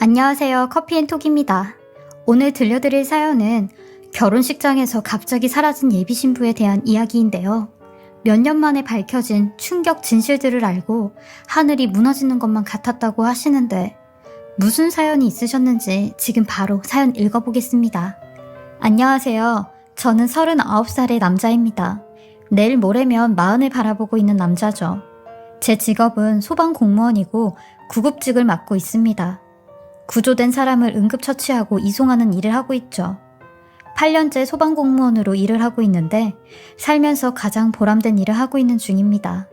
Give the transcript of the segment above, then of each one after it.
안녕하세요. 커피앤톡입니다. 오늘 들려드릴 사연은 결혼식장에서 갑자기 사라진 예비신부에 대한 이야기인데요. 몇 년 만에 밝혀진 충격 진실들을 알고 하늘이 무너지는 것만 같았다고 하시는데 무슨 사연이 있으셨는지 지금 바로 사연 읽어보겠습니다. 안녕하세요. 저는 39살의 남자입니다. 내일 모레면 40을 바라보고 있는 남자죠. 제 직업은 소방공무원이고 구급직을 맡고 있습니다. 구조된 사람을 응급처치하고 이송하는 일을 하고 있죠. 8년째 소방공무원으로 일을 하고 있는데 살면서 가장 보람된 일을 하고 있는 중입니다.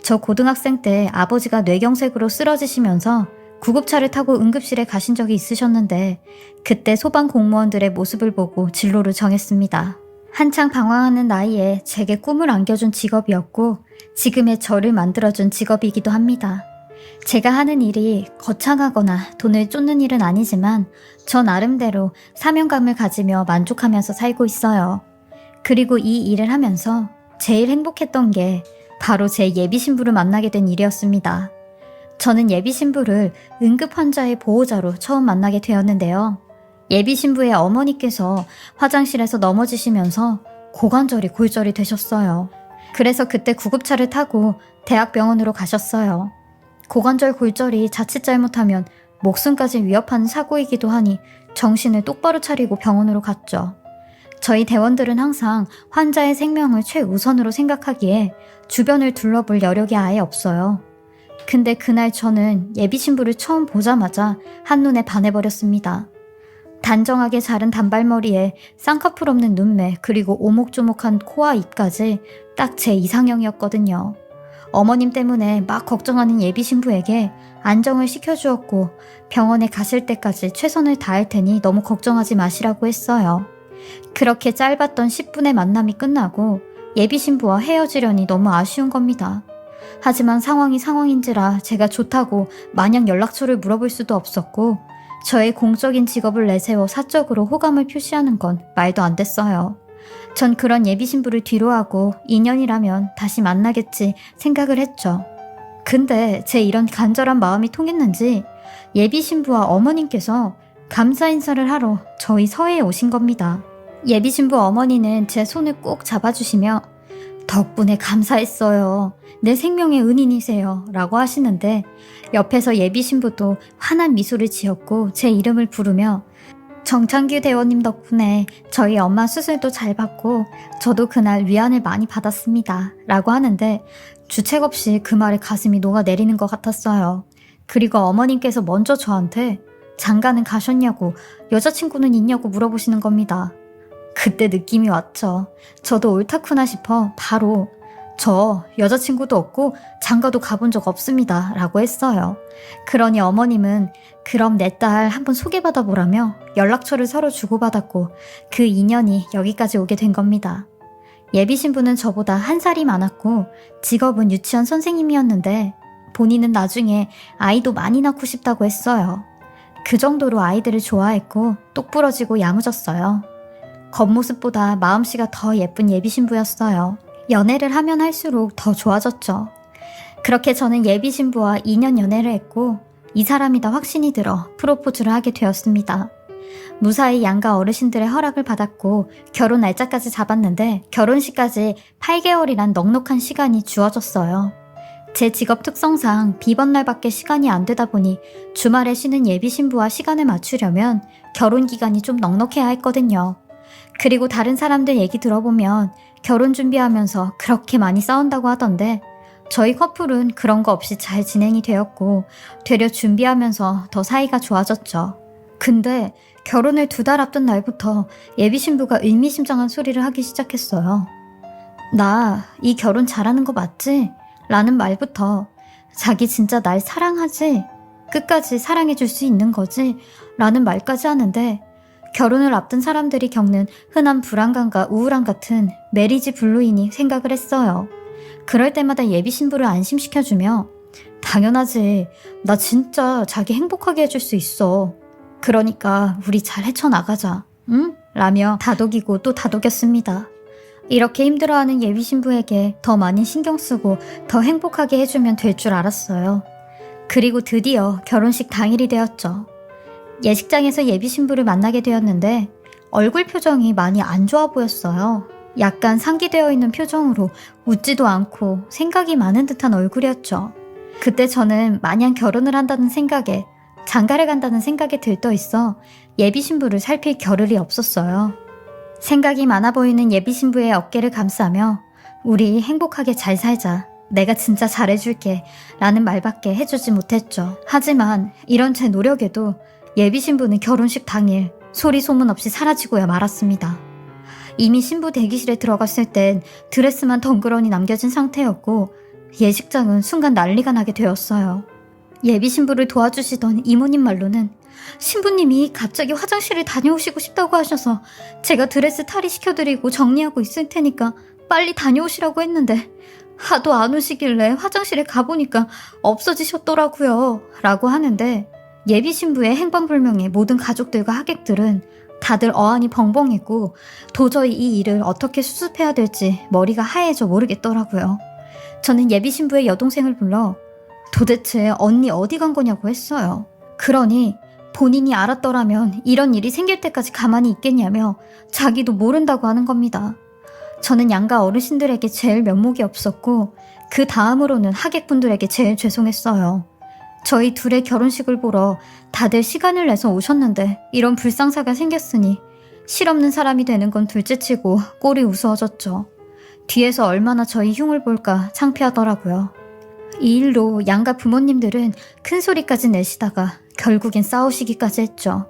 저 고등학생 때 아버지가 뇌경색으로 쓰러지시면서 구급차를 타고 응급실에 가신 적이 있으셨는데 그때 소방공무원들의 모습을 보고 진로를 정했습니다. 한창 방황하는 나이에 제게 꿈을 안겨준 직업이었고 지금의 저를 만들어준 직업이기도 합니다. 제가 하는 일이 거창하거나 돈을 쫓는 일은 아니지만 저 나름대로 사명감을 가지며 만족하면서 살고 있어요. 그리고 이 일을 하면서 제일 행복했던 게 바로 제 예비신부를 만나게 된 일이었습니다. 저는 예비신부를 응급환자의 보호자로 처음 만나게 되었는데요. 예비신부의 어머니께서 화장실에서 넘어지시면서 고관절이 골절이 되셨어요. 그래서 그때 구급차를 타고 대학병원으로 가셨어요. 고관절 골절이 자칫 잘못하면 목숨까지 위협하는 사고이기도 하니 정신을 똑바로 차리고 병원으로 갔죠. 저희 대원들은 항상 환자의 생명을 최우선으로 생각하기에 주변을 둘러볼 여력이 아예 없어요. 근데 그날 저는 예비신부를 처음 보자마자 한눈에 반해버렸습니다. 단정하게 자른 단발머리에 쌍꺼풀 없는 눈매 그리고 오목조목한 코와 입까지 딱 제 이상형이었거든요. 어머님 때문에 막 걱정하는 예비신부에게 안정을 시켜주었고 병원에 가실 때까지 최선을 다할 테니 너무 걱정하지 마시라고 했어요. 그렇게 짧았던 10분의 만남이 끝나고 예비신부와 헤어지려니 너무 아쉬운 겁니다. 하지만 상황이 상황인지라 제가 좋다고 마냥 연락처를 물어볼 수도 없었고 저의 공적인 직업을 내세워 사적으로 호감을 표시하는 건 말도 안 됐어요. 전 그런 예비신부를 뒤로하고 인연이라면 다시 만나겠지 생각을 했죠. 근데 제 이런 간절한 마음이 통했는지 예비신부와 어머님께서 감사 인사를 하러 저희 서해에 오신 겁니다. 예비신부 어머니는 제 손을 꼭 잡아주시며 덕분에 감사했어요. 내 생명의 은인이세요. 라고 하시는데 옆에서 예비신부도 환한 미소를 지었고 제 이름을 부르며 정창규 대원님 덕분에 저희 엄마 수술도 잘 받고 저도 그날 위안을 많이 받았습니다. 라고 하는데 주책 없이 그 말에 가슴이 녹아내리는 것 같았어요. 그리고 어머님께서 먼저 저한테 장가는 가셨냐고 여자친구는 있냐고 물어보시는 겁니다. 그때 느낌이 왔죠. 저도 옳다구나 싶어 바로 저 여자친구도 없고 장가도 가본 적 없습니다. 라고 했어요. 그러니 어머님은 그럼 내 딸 한번 소개받아 보라며 연락처를 서로 주고받았고 그 인연이 여기까지 오게 된 겁니다. 예비신부는 저보다 한 살이 많았고 직업은 유치원 선생님이었는데 본인은 나중에 아이도 많이 낳고 싶다고 했어요. 그 정도로 아이들을 좋아했고 똑부러지고 야무졌어요. 겉모습보다 마음씨가 더 예쁜 예비신부였어요. 연애를 하면 할수록 더 좋아졌죠. 그렇게 저는 예비신부와 2년 연애를 했고 이 사람이다 확신이 들어 프로포즈를 하게 되었습니다. 무사히 양가 어르신들의 허락을 받았고 결혼 날짜까지 잡았는데 결혼식까지 8개월이란 넉넉한 시간이 주어졌어요. 제 직업 특성상 비번날밖에 시간이 안 되다 보니 주말에 쉬는 예비신부와 시간을 맞추려면 결혼 기간이 좀 넉넉해야 했거든요. 그리고 다른 사람들 얘기 들어보면 결혼 준비하면서 그렇게 많이 싸운다고 하던데 저희 커플은 그런 거 없이 잘 진행이 되었고 되려 준비하면서 더 사이가 좋아졌죠. 근데 결혼을 2달 앞둔 날부터 예비신부가 의미심장한 소리를 하기 시작했어요. 나 이 결혼 잘하는 거 맞지? 라는 말부터 자기 진짜 날 사랑하지? 끝까지 사랑해줄 수 있는 거지? 라는 말까지 하는데 결혼을 앞둔 사람들이 겪는 흔한 불안감과 우울함 같은 메리지 블루이니 생각을 했어요. 그럴 때마다 예비신부를 안심시켜주며 당연하지. 나 진짜 자기 행복하게 해줄 수 있어. 그러니까 우리 잘 헤쳐나가자. 응? 라며 다독이고 또 다독였습니다. 이렇게 힘들어하는 예비신부에게 더 많이 신경 쓰고 더 행복하게 해주면 될 줄 알았어요. 그리고 드디어 결혼식 당일이 되었죠. 예식장에서 예비 신부를 만나게 되었는데 얼굴 표정이 많이 안 좋아 보였어요. 약간 상기되어 있는 표정으로 웃지도 않고 생각이 많은 듯한 얼굴이었죠. 그때 저는 마냥 결혼을 한다는 생각에 장가를 간다는 생각에 들떠 있어 예비 신부를 살필 겨를이 없었어요. 생각이 많아 보이는 예비 신부의 어깨를 감싸며 우리 행복하게 잘 살자. 내가 진짜 잘해줄게. 라는 말밖에 해주지 못했죠. 하지만 이런 제 노력에도 예비 신부는 결혼식 당일 소리 소문 없이 사라지고야 말았습니다. 이미 신부 대기실에 들어갔을 땐 드레스만 덩그러니 남겨진 상태였고 예식장은 순간 난리가 나게 되었어요. 예비 신부를 도와주시던 이모님 말로는 신부님이 갑자기 화장실을 다녀오시고 싶다고 하셔서 제가 드레스 탈의시켜드리고 정리하고 있을 테니까 빨리 다녀오시라고 했는데 하도 안 오시길래 화장실에 가보니까 없어지셨더라고요. 라고 하는데 예비 신부의 행방불명의 모든 가족들과 하객들은 다들 어안이 벙벙했고 도저히 이 일을 어떻게 수습해야 될지 머리가 하얘져 모르겠더라고요. 저는 예비 신부의 여동생을 불러 도대체 언니 어디 간 거냐고 했어요. 그러니 본인이 알았더라면 이런 일이 생길 때까지 가만히 있겠냐며 자기도 모른다고 하는 겁니다. 저는 양가 어르신들에게 제일 면목이 없었고 그 다음으로는 하객분들에게 제일 죄송했어요. 저희 둘의 결혼식을 보러 다들 시간을 내서 오셨는데 이런 불상사가 생겼으니 실없는 사람이 되는 건 둘째치고 꼴이 우스워졌죠. 뒤에서 얼마나 저희 흉을 볼까 창피하더라고요. 이 일로 양가 부모님들은 큰 소리까지 내시다가 결국엔 싸우시기까지 했죠.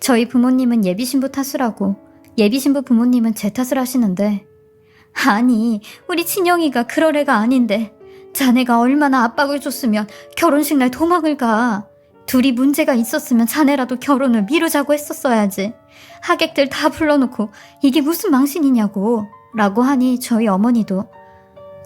저희 부모님은 예비신부 탓을 하고 예비신부 부모님은 제 탓을 하시는데 아니 우리 친영이가 그럴 애가 아닌데 자네가 얼마나 압박을 줬으면 결혼식 날 도망을 가. 둘이 문제가 있었으면 자네라도 결혼을 미루자고 했었어야지. 하객들 다 불러놓고 이게 무슨 망신이냐고 라고 하니 저희 어머니도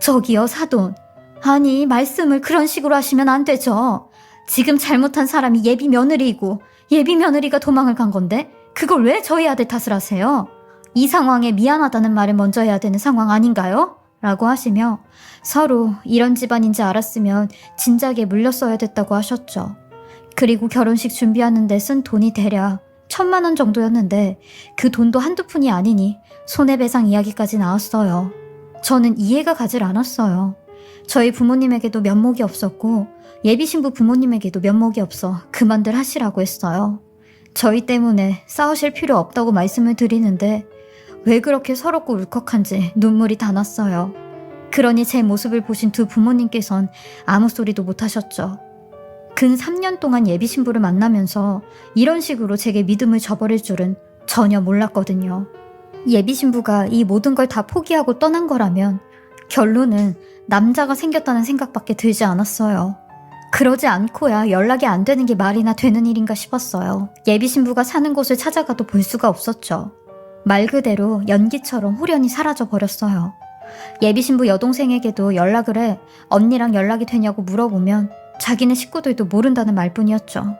저기요 사돈, 아니 말씀을 그런 식으로 하시면 안 되죠. 지금 잘못한 사람이 예비 며느리이고 예비 며느리가 도망을 간 건데 그걸 왜 저희 아들 탓을 하세요? 이 상황에 미안하다는 말을 먼저 해야 되는 상황 아닌가요? 라고 하시며 서로 이런 집안인지 알았으면 진작에 물렸어야 됐다고 하셨죠. 그리고 결혼식 준비하는데 쓴 돈이 대략 1,000만 원 정도였는데 그 돈도 한두 푼이 아니니 손해배상 이야기까지 나왔어요. 저는 이해가 가질 않았어요. 저희 부모님에게도 면목이 없었고 예비신부 부모님에게도 면목이 없어 그만들 하시라고 했어요. 저희 때문에 싸우실 필요 없다고 말씀을 드리는데 왜 그렇게 서럽고 울컥한지 눈물이 다 났어요. 그러니 제 모습을 보신 두 부모님께선 아무 소리도 못 하셨죠. 근 3년 동안 예비신부를 만나면서 이런 식으로 제게 믿음을 저버릴 줄은 전혀 몰랐거든요. 예비신부가 이 모든 걸 다 포기하고 떠난 거라면 결론은 남자가 생겼다는 생각밖에 들지 않았어요. 그러지 않고야 연락이 안 되는 게 말이나 되는 일인가 싶었어요. 예비신부가 사는 곳을 찾아가도 볼 수가 없었죠. 말 그대로 연기처럼 홀연히 사라져 버렸어요. 예비신부 여동생에게도 연락을 해 언니랑 연락이 되냐고 물어보면 자기네 식구들도 모른다는 말뿐이었죠.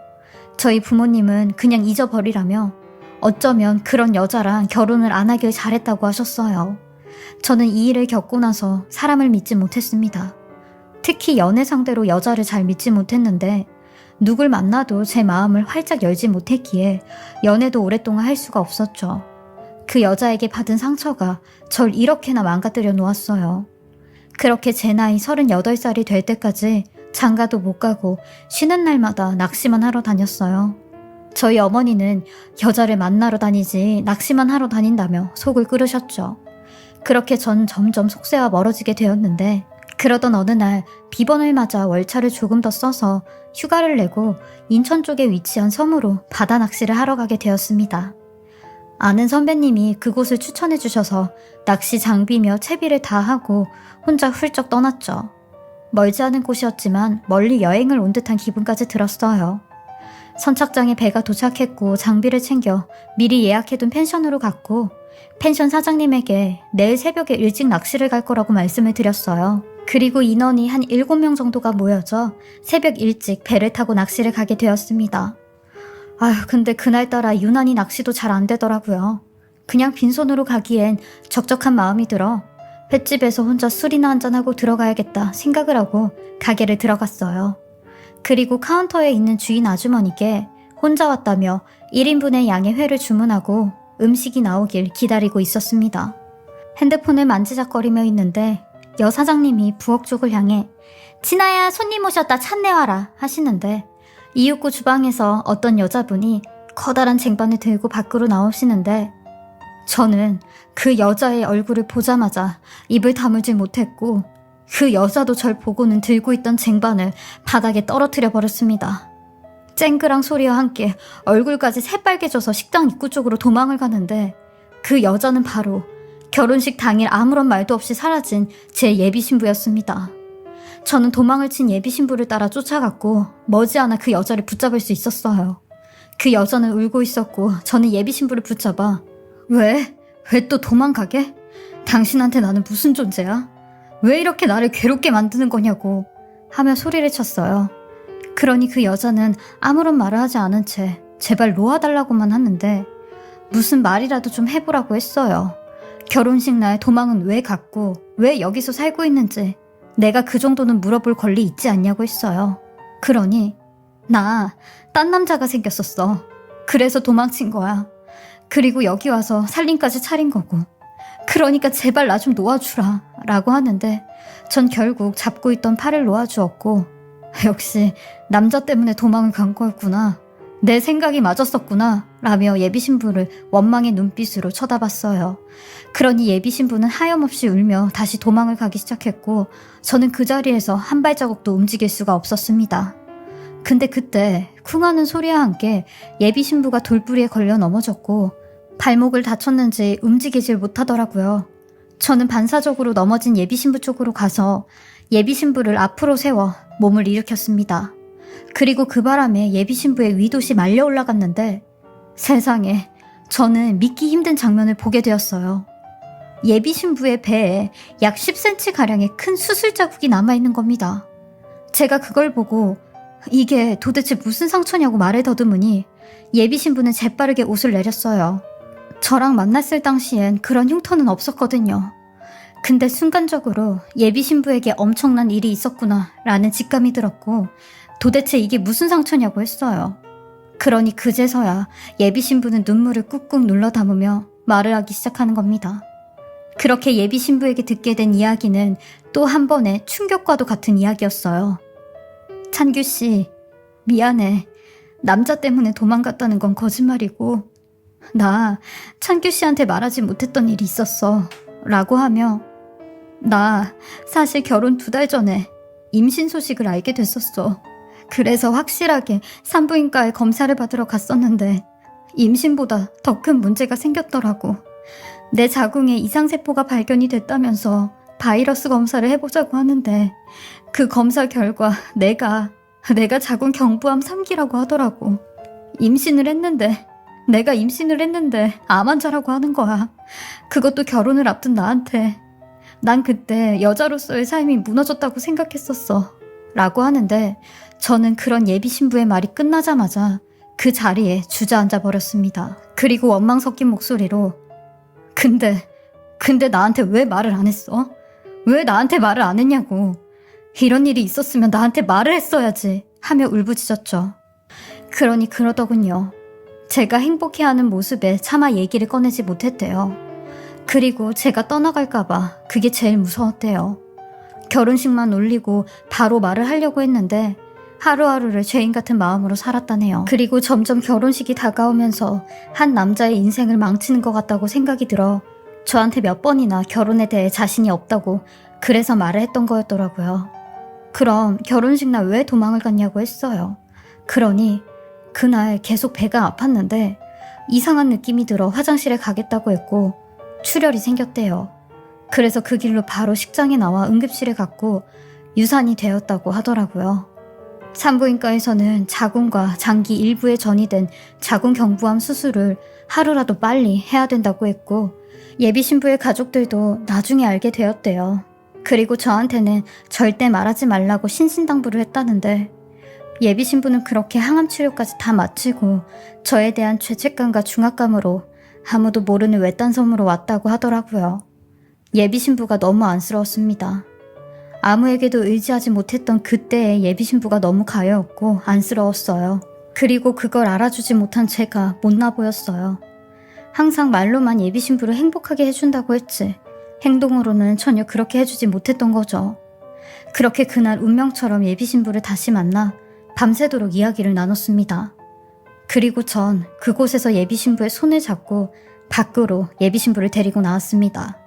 저희 부모님은 그냥 잊어버리라며 어쩌면 그런 여자랑 결혼을 안 하길 잘했다고 하셨어요. 저는 이 일을 겪고 나서 사람을 믿지 못했습니다. 특히 연애 상대로 여자를 잘 믿지 못했는데 누굴 만나도 제 마음을 활짝 열지 못했기에 연애도 오랫동안 할 수가 없었죠. 그 여자에게 받은 상처가 절 이렇게나 망가뜨려 놓았어요. 그렇게 제 나이 38살이 될 때까지 장가도 못 가고 쉬는 날마다 낚시만 하러 다녔어요. 저희 어머니는 여자를 만나러 다니지 낚시만 하러 다닌다며 속을 끓으셨죠. 그렇게 전 점점 속세와 멀어지게 되었는데 그러던 어느 날 비번을 맞아 월차를 조금 더 써서 휴가를 내고 인천 쪽에 위치한 섬으로 바다 낚시를 하러 가게 되었습니다. 아는 선배님이 그곳을 추천해 주셔서 낚시 장비며 채비를 다 하고 혼자 훌쩍 떠났죠. 멀지 않은 곳이었지만 멀리 여행을 온 듯한 기분까지 들었어요. 선착장에 배가 도착했고 장비를 챙겨 미리 예약해둔 펜션으로 갔고 펜션 사장님에게 내일 새벽에 일찍 낚시를 갈 거라고 말씀을 드렸어요. 그리고 인원이 한 7명 정도가 모여져 새벽 일찍 배를 타고 낚시를 가게 되었습니다. 근데 그날따라 유난히 낚시도 잘 안 되더라고요. 그냥 빈손으로 가기엔 적적한 마음이 들어 횟집에서 혼자 술이나 한잔하고 들어가야겠다 생각을 하고 가게를 들어갔어요. 그리고 카운터에 있는 주인 아주머니께 혼자 왔다며 1인분의 양의 회를 주문하고 음식이 나오길 기다리고 있었습니다. 핸드폰을 만지작거리며 있는데 여 사장님이 부엌 쪽을 향해 진아야 손님 오셨다 찬내와라 하시는데 이윽고 주방에서 어떤 여자분이 커다란 쟁반을 들고 밖으로 나오시는데 저는 그 여자의 얼굴을 보자마자 입을 다물지 못했고 그 여자도 절 보고는 들고 있던 쟁반을 바닥에 떨어뜨려 버렸습니다. 쨍그랑 소리와 함께 얼굴까지 새빨개져서 식당 입구 쪽으로 도망을 가는데 그 여자는 바로 결혼식 당일 아무런 말도 없이 사라진 제 예비신부였습니다. 저는 도망을 친 예비신부를 따라 쫓아갔고 머지않아 그 여자를 붙잡을 수 있었어요. 그 여자는 울고 있었고 저는 예비신부를 붙잡아 왜 또 도망가게? 당신한테 나는 무슨 존재야? 왜 이렇게 나를 괴롭게 만드는 거냐고 하며 소리를 쳤어요. 그러니 그 여자는 아무런 말을 하지 않은 채 제발 놓아달라고만 하는데 무슨 말이라도 좀 해보라고 했어요. 결혼식 날 도망은 왜 갔고 왜 여기서 살고 있는지 내가 그 정도는 물어볼 권리 있지 않냐고 했어요. 그러니 나 딴 남자가 생겼었어. 그래서 도망친 거야. 그리고 여기 와서 살림까지 차린 거고. 그러니까 제발 나 좀 놓아주라 라고 하는데 전 결국 잡고 있던 팔을 놓아주었고 역시 남자 때문에 도망을 간 거였구나. 내 생각이 맞았었구나 라며 예비신부를 원망의 눈빛으로 쳐다봤어요. 그러니 예비신부는 하염없이 울며 다시 도망을 가기 시작했고 저는 그 자리에서 한 발자국도 움직일 수가 없었습니다. 근데 그때 쿵하는 소리와 함께 예비신부가 돌부리에 걸려 넘어졌고 발목을 다쳤는지 움직이질 못하더라고요. 저는 반사적으로 넘어진 예비신부 쪽으로 가서 예비신부를 앞으로 세워 몸을 일으켰습니다. 그리고 그 바람에 예비신부의 위돛이 말려 올라갔는데 세상에 저는 믿기 힘든 장면을 보게 되었어요. 예비신부의 배에 약 10cm가량의 큰 수술 자국이 남아있는 겁니다. 제가 그걸 보고 이게 도대체 무슨 상처냐고 말을 더듬으니 예비신부는 재빠르게 옷을 내렸어요. 저랑 만났을 당시엔 그런 흉터는 없었거든요. 근데 순간적으로 예비신부에게 엄청난 일이 있었구나 라는 직감이 들었고 도대체 이게 무슨 상처냐고 했어요. 그러니 그제서야 예비신부는 눈물을 꾹꾹 눌러 담으며 말을 하기 시작하는 겁니다. 그렇게 예비신부에게 듣게 된 이야기는 또 한 번의 충격과도 같은 이야기였어요. 찬규씨, 미안해. 남자 때문에 도망갔다는 건 거짓말이고 나 찬규씨한테 말하지 못했던 일이 있었어 라고 하며 나 사실 결혼 2달 전에 임신 소식을 알게 됐었어. 그래서 확실하게 산부인과에 검사를 받으러 갔었는데 임신보다 더 큰 문제가 생겼더라고. 내 자궁에 이상세포가 발견이 됐다면서 바이러스 검사를 해보자고 하는데 그 검사 결과 내가 자궁 경부암 3기라고 하더라고. 내가 임신을 했는데 암 환자라고 하는 거야. 그것도 결혼을 앞둔 나한테. 난 그때 여자로서의 삶이 무너졌다고 생각했었어 라고 하는데 저는 그런 예비신부의 말이 끝나자마자 그 자리에 주저앉아 버렸습니다. 그리고 원망 섞인 목소리로 근데 나한테 왜 말을 안 했어? 왜 나한테 말을 안 했냐고. 이런 일이 있었으면 나한테 말을 했어야지 하며 울부짖었죠. 그러니 그러더군요. 제가 행복해하는 모습에 차마 얘기를 꺼내지 못했대요. 그리고 제가 떠나갈까봐 그게 제일 무서웠대요. 결혼식만 올리고 바로 말을 하려고 했는데 하루하루를 죄인 같은 마음으로 살았다네요. 그리고 점점 결혼식이 다가오면서 한 남자의 인생을 망치는 것 같다고 생각이 들어 저한테 몇 번이나 결혼에 대해 자신이 없다고 그래서 말을 했던 거였더라고요. 그럼 결혼식 날 왜 도망을 갔냐고 했어요. 그러니 그날 계속 배가 아팠는데 이상한 느낌이 들어 화장실에 가겠다고 했고 출혈이 생겼대요. 그래서 그 길로 바로 식장에 나와 응급실에 갔고 유산이 되었다고 하더라고요. 산부인과에서는 자궁과 장기 일부에 전이된 자궁경부암 수술을 하루라도 빨리 해야 된다고 했고 예비신부의 가족들도 나중에 알게 되었대요. 그리고 저한테는 절대 말하지 말라고 신신당부를 했다는데 예비신부는 그렇게 항암 치료까지 다 마치고 저에 대한 죄책감과 중압감으로 아무도 모르는 외딴 섬으로 왔다고 하더라고요. 예비신부가 너무 안쓰러웠습니다. 아무에게도 의지하지 못했던 그때의 예비신부가 너무 가여웠고 안쓰러웠어요. 그리고 그걸 알아주지 못한 제가 못나 보였어요. 항상 말로만 예비신부를 행복하게 해준다고 했지 행동으로는 전혀 그렇게 해주지 못했던 거죠. 그렇게 그날 운명처럼 예비신부를 다시 만나 밤새도록 이야기를 나눴습니다. 그리고 전 그곳에서 예비신부의 손을 잡고 밖으로 예비신부를 데리고 나왔습니다.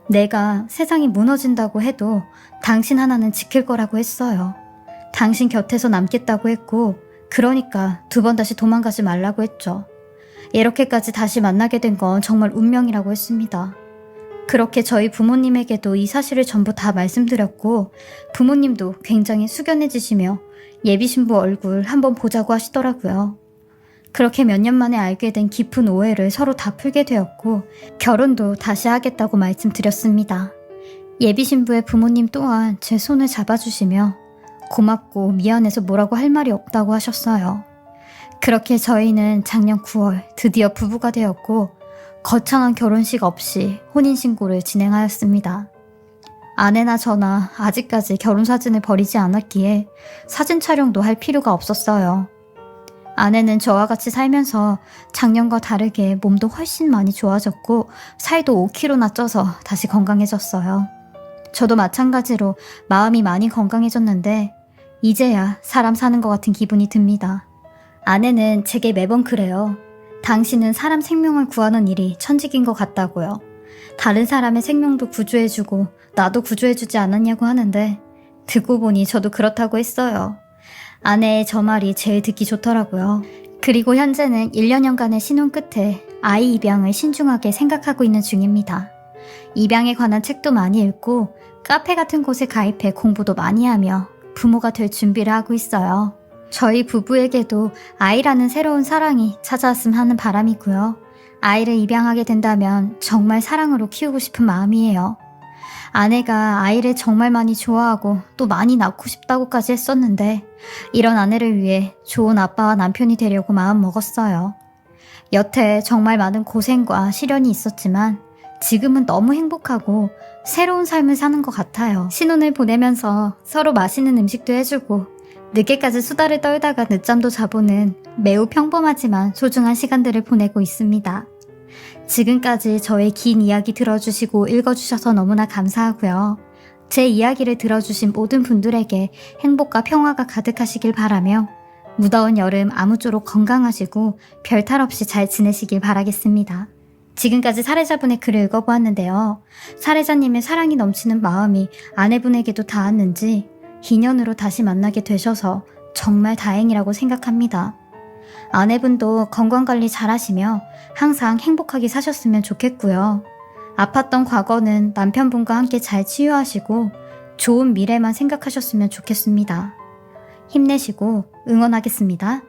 내가 세상이 무너진다고 해도 당신 하나는 지킬 거라고 했어요. 당신 곁에서 남겠다고 했고 그러니까 2번 다시 도망가지 말라고 했죠. 이렇게까지 다시 만나게 된 건 정말 운명이라고 했습니다. 그렇게 저희 부모님에게도 이 사실을 전부 다 말씀드렸고 부모님도 굉장히 숙연해지시며 예비신부 얼굴 한번 보자고 하시더라고요. 그렇게 몇 년 만에 알게 된 깊은 오해를 서로 다 풀게 되었고 결혼도 다시 하겠다고 말씀드렸습니다. 예비신부의 부모님 또한 제 손을 잡아주시며 고맙고 미안해서 뭐라고 할 말이 없다고 하셨어요. 그렇게 저희는 작년 9월 드디어 부부가 되었고 거창한 결혼식 없이 혼인신고를 진행하였습니다. 아내나 저나 아직까지 결혼사진을 버리지 않았기에 사진 촬영도 할 필요가 없었어요. 아내는 저와 같이 살면서 작년과 다르게 몸도 훨씬 많이 좋아졌고 살도 5kg나 쪄서 다시 건강해졌어요. 저도 마찬가지로 마음이 많이 건강해졌는데 이제야 사람 사는 것 같은 기분이 듭니다. 아내는 제게 매번 그래요. 당신은 사람 생명을 구하는 일이 천직인 것 같다고요. 다른 사람의 생명도 구조해주고 나도 구조해주지 않았냐고 하는데 듣고 보니 저도 그렇다고 했어요. 아내의 저 말이 제일 듣기 좋더라고요. 그리고 현재는 1년여간의 신혼 끝에 아이 입양을 신중하게 생각하고 있는 중입니다. 입양에 관한 책도 많이 읽고 카페 같은 곳에 가입해 공부도 많이 하며 부모가 될 준비를 하고 있어요. 저희 부부에게도 아이라는 새로운 사랑이 찾아왔으면 하는 바람이고요. 아이를 입양하게 된다면 정말 사랑으로 키우고 싶은 마음이에요. 아내가 아이를 정말 많이 좋아하고 또 많이 낳고 싶다고까지 했었는데 이런 아내를 위해 좋은 아빠와 남편이 되려고 마음먹었어요. 여태 정말 많은 고생과 시련이 있었지만 지금은 너무 행복하고 새로운 삶을 사는 것 같아요. 신혼을 보내면서 서로 맛있는 음식도 해주고 늦게까지 수다를 떨다가 늦잠도 자보는 매우 평범하지만 소중한 시간들을 보내고 있습니다. 지금까지 저의 긴 이야기 들어주시고 읽어주셔서 너무나 감사하고요. 제 이야기를 들어주신 모든 분들에게 행복과 평화가 가득하시길 바라며 무더운 여름 아무쪼록 건강하시고 별탈 없이 잘 지내시길 바라겠습니다. 지금까지 사례자분의 글을 읽어보았는데요. 사례자님의 사랑이 넘치는 마음이 아내분에게도 닿았는지 인연으로 다시 만나게 되셔서 정말 다행이라고 생각합니다. 아내분도 건강관리 잘하시며 항상 행복하게 사셨으면 좋겠고요. 아팠던 과거는 남편분과 함께 잘 치유하시고 좋은 미래만 생각하셨으면 좋겠습니다. 힘내시고 응원하겠습니다.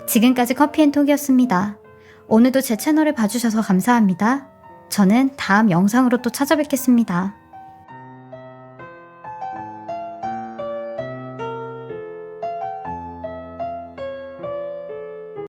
지금까지 커피앤톡이었습니다. 오늘도 제 채널을 봐주셔서 감사합니다. 저는 다음 영상으로 또 찾아뵙겠습니다.